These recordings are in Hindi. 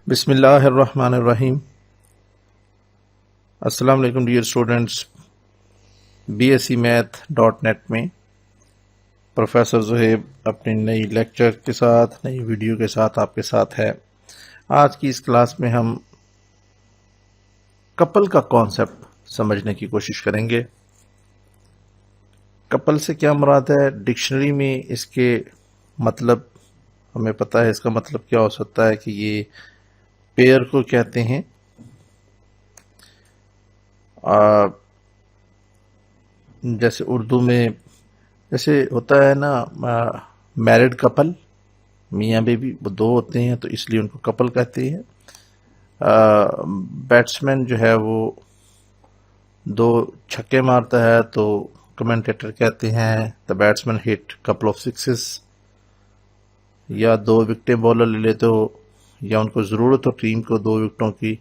बिस्मिल्लाहिर्रहमानिर्रहीम। अस्सलाम वालेकुम dear students. BSc math .NET में प्रोफेसर ज़ुहैब अपनी नई लेक्चर के साथ, नई वीडियो के साथ आपके साथ है। आज की इस क्लास में हम कपल का कॉन्सेप्ट समझने की कोशिश करेंगे। कपल से क्या मुराद है? डिक्शनरी में इसके मतलब हमें पता है, इसका मतलब क्या हो सकता है कि ये पेयर को कहते हैं। जैसे उर्दू में जैसे होता है ना, मैरिड कपल, मियाँ बीवी वो दो होते हैं तो इसलिए उनको कपल कहते हैं। बैट्समैन जो है वो दो छक्के मारता है तो कमेंटेटर कहते हैं the batsman hit couple of sixes. या दो विकेटें बॉलर ले लेते हो या उनको ज़रूरत हो टीम को दो विकेटों की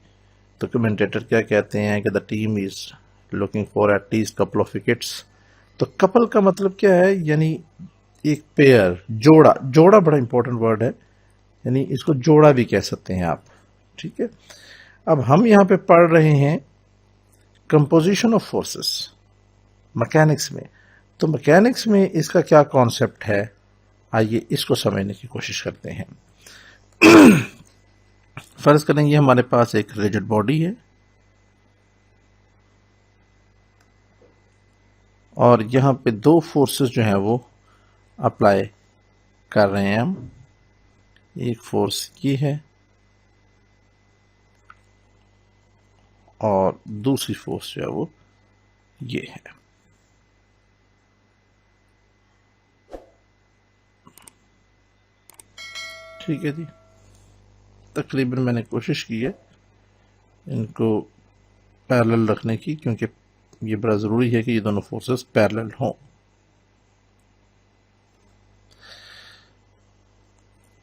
तो कमेंटेटर क्या कहते हैं कि the team is looking for at least couple of wickets. तो कपल का मतलब क्या है? यानी एक पेयर, जोड़ा। जोड़ा बड़ा इंपॉर्टेंट वर्ड है, यानी इसको जोड़ा भी कह सकते हैं आप। ठीक है, अब हम यहां पे पढ़ रहे हैं कंपोजिशन ऑफ फोर्सेस मैकेनिक्स में। तो मैकेनिक्स में इसका क्या कॉन्सेप्ट है, आइए इसको समझने की कोशिश करते हैं। फर्ज करेंगे हमारे पास एक रिजिड बॉडी है और यहां पे दो फोर्सेस जो हैं वो अप्लाई कर रहे हैं हम। एक फोर्स ये है और दूसरी फोर्स जो है वो ये है। ठीक है जी, तकरीबन मैंने कोशिश की है इनको पैरेलल रखने की, क्योंकि ये बड़ा ज़रूरी है कि ये दोनों फोर्सेस पैरेलल हों।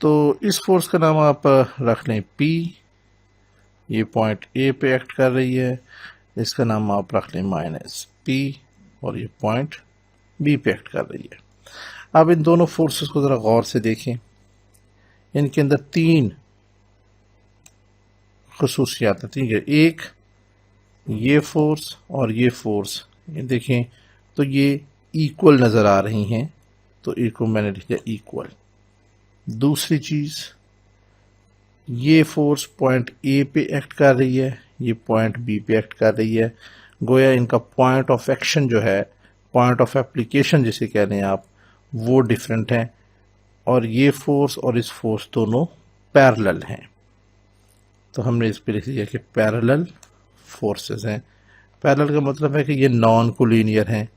तो इस फोर्स का नाम आप रख लें P। ये पॉइंट A पे एक्ट कर रही है, इसका नाम आप रख लें -P, और ये पॉइंट B पे एक्ट कर रही है। अब इन दोनों फोर्सेस को ज़रा गौर से देखें। इनके अंदर तीन खसूसियात हैं। ठीक है, एक ये फोर्स और ये फोर्स, ये देखें तो ये इक्वल नज़र आ रही हैं, तो इनको मैंने लिखा इक्वल। दूसरी चीज़, ये फोर्स पॉइंट ए पे एक्ट कर रही है, ये पॉइंट बी पे एक्ट कर रही है। गोया इनका पॉइंट ऑफ एक्शन जो है, पॉइंट ऑफ एप्लीकेशन जिसे कह रहे हैं आप, वो डिफरेंट है। और ये फोर्स और इस फोर्स दोनों पैरेलल हैं, तो हमने इस पे लिख दिया कि पैरेलल फोर्सेस हैं। पैरेलल का मतलब है कि ये नॉन कोलिनियर हैं।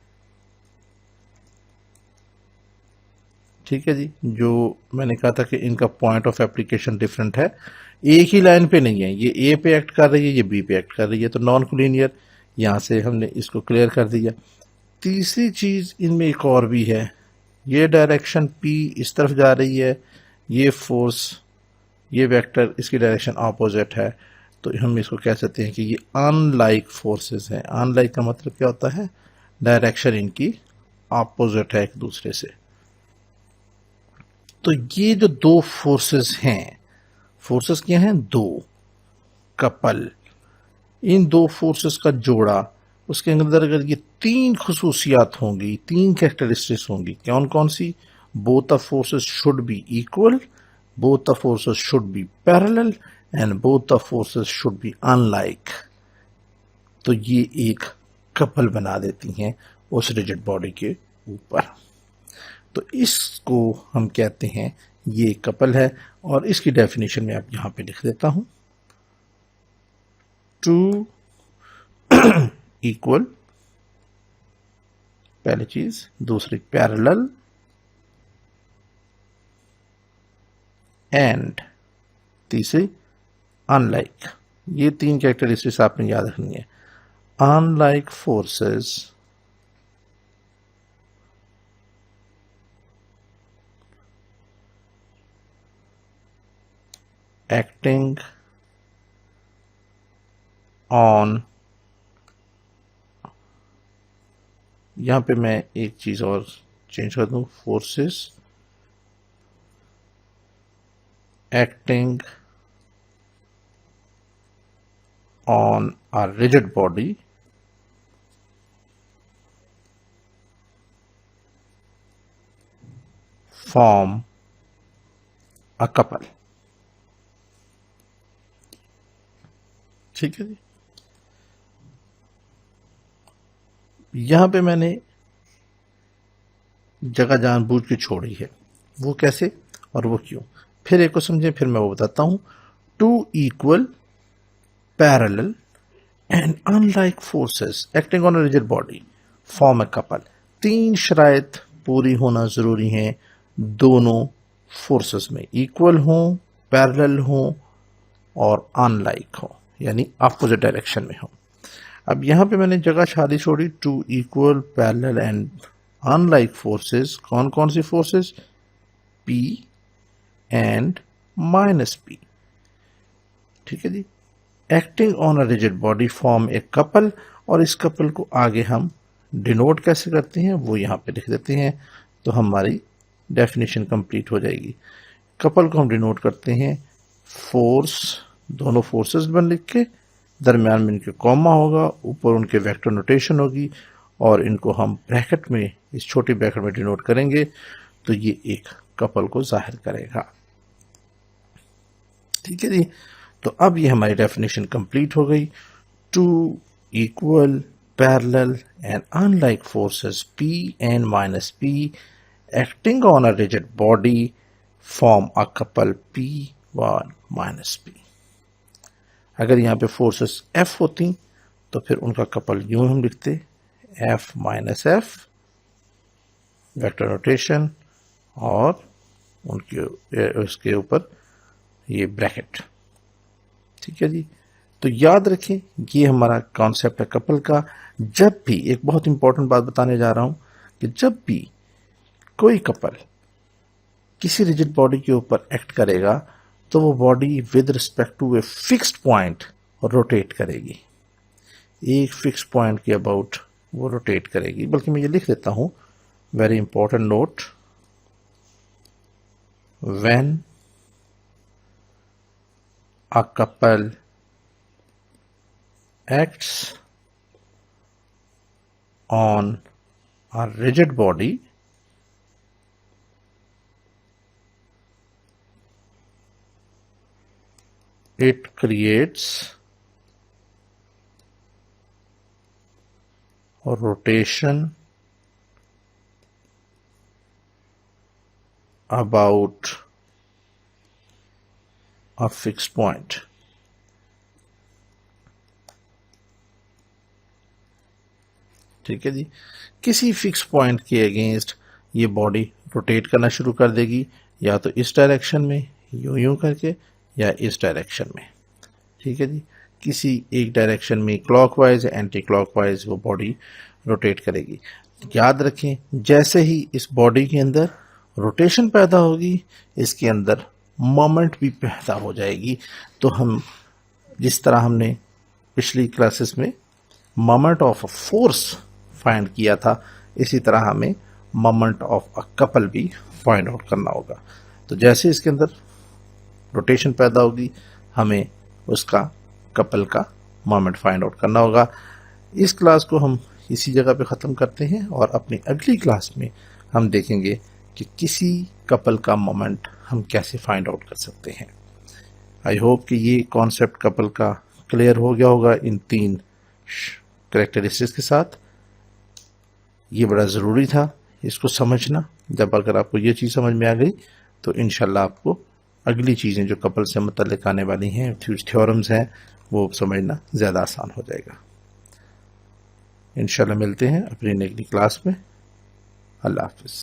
ठीक है जी, जो मैंने कहा था कि इनका पॉइंट ऑफ एप्लीकेशन डिफरेंट है, एक ही लाइन पे नहीं है। ये ए पे एक्ट कर रही है, ये बी पे एक्ट कर रही है, तो नॉन कोलिनियर। यहां से हमने इसको क्लियर कर दिया। तीसरी चीज इनमें एक और भी है, ये डायरेक्शन P इस तरफ जा रही है, ये फोर्स, ये वेक्टर इसकी डायरेक्शन ऑपोजिट है, तो हम इसको कह सकते हैं कि ये अनलाइक फोर्सेस हैं। अनलाइक का मतलब क्या होता है? डायरेक्शन इनकी ऑपोजिट है एक दूसरे से। तो ये जो दो फोर्सेस हैं, फोर्सेस क्या हैं? दो, कपल। इन दो फोर्सेस का जोड़ा, उसके अंदर अगर ये तीन खसूसियात होंगी, तीन कैरेक्टरिस्टिक्स होंगी, कौन कौन सी? Both the forces should be equal, both the forces should be parallel, and both the forces should be unlike. तो ये एक कपल बना देती हैं उस रिजिड बॉडी के ऊपर। तो इसको हम कहते हैं ये कपल है, और इसकी डेफिनेशन में आप यहां पे लिख देता हूं। टू इक्वल, पहली चीज। दूसरी पैरेलल, एंड तीसरी अनलाइक। ये तीन कैरेक्टरिस्टिक्स आपने याद रखनी है। अनलाइक फोर्सेस एक्टिंग ऑन, यहां पे मैं एक चीज और चेंज कर दूं, forces acting on a rigid body form a couple। ठीक है जी। यहां पे मैंने जगह जानबूझ के छोड़ी है, वो कैसे और वो क्यों, फिर एक को समझें, फिर मैं वो बताता हूं। Two equal parallel and unlike forces acting on a rigid body form a couple. तीन शराइत पूरी होना जरूरी है, दोनों फोर्सेस में इक्वल हो, पैरेलल हो और अनलाइक हो, यानी अपोजिट डायरेक्शन में हो। अब यहां पे मैंने जगह खाली छोड़ी। Two equal parallel and unlike forces, कौन कौन सी forces? P and minus P। ठीक है जी। Acting on a rigid body form a couple, और इस कपल को आगे हम डिनोट कैसे करते हैं वो यहां पे लिख देते हैं, तो हमारी डेफिनेशन कंप्लीट हो जाएगी। कपल को हम डिनोट करते हैं फोर्स, दोनों फोर्सेस बन लिख के, दरमियान में इनके कॉमा होगा, ऊपर उनके वेक्टर नोटेशन होगी, और इनको हम ब्रैकेट में, इस छोटी ब्रैकेट में डिनोट करेंगे, तो ये एक कपल को जाहिर करेगा। ठीक है जी। तो अब ये हमारी डेफिनेशन कंप्लीट हो गई। Two equal parallel and unlike forces P and minus P acting on a rigid body form a couple P1 minus P। अगर यहां पे फोर्सेस F होती तो फिर उनका कपल यूं हम लिखते, F minus F, vector notation, और उनके उसके ऊपर ये ब्रैकेट। ठीक है जी। तो याद रखें, ये हमारा कॉन्सेप्ट है कपल का। जब भी, एक बहुत इंपॉर्टेंट बात बताने जा रहा हूं, कि जब भी कोई कपल किसी रिजिड बॉडी के ऊपर एक्ट करेगा तो वो body with respect to a fixed point rotate करेगी, एक फिक्स पॉइंट के अबाउट वो रोटेट करेगी। बल्कि मैं ये लिख देता हूं, very important note, when a couple acts on a rigid body, it creates a rotation about a fixed point। ठीक है जी। किसी फिक्स पॉइंट के अगेंस्ट ये बॉडी रोटेट करना शुरू कर देगी, या तो इस डायरेक्शन में यूं यूं करके, या इस डायरेक्शन में। ठीक है जी। किसी एक डायरेक्शन में क्लॉकवाइज या एंटी क्लॉकवाइज वो बॉडी रोटेट करेगी। याद रखें, जैसे ही इस बॉडी के अंदर रोटेशन पैदा होगी, इसके अंदर मोमेंट भी पैदा हो जाएगी। तो हम जिस तरह हमने पिछली क्लासेस में moment of a force find किया था, इसी तरह हमें मोमेंट ऑफ अ कपल भी फाइंड आउट करना होगा। तो जैसे इसके अंदर रोटेशन पैदा होगी, हमें उसका कपल का मोमेंट फाइंड आउट करना होगा। इस क्लास को हम इसी जगह पे ख़त्म करते हैं, और अपनी अगली क्लास में हम देखेंगे कि किसी कपल का मोमेंट हम कैसे फाइंड आउट कर सकते हैं। आई होप कि ये कॉन्सेप्ट कपल का क्लियर हो गया होगा इन तीन कैरेक्टरिस्टिक्स के साथ। ये बड़ा ज़रूरी था इसको समझना। जब अगर आपको ये चीज़ समझ में आ गई तो इंशाल्लाह आपको अगली चीज़ें जो कपल से मुतल्लिक आने वाली हैं, थ्योरम्स हैं, वो समझना ज़्यादा आसान हो जाएगा। इंशाल्लाह मिलते हैं अपनी अगली क्लास में। अल्लाह हाफ़िज़।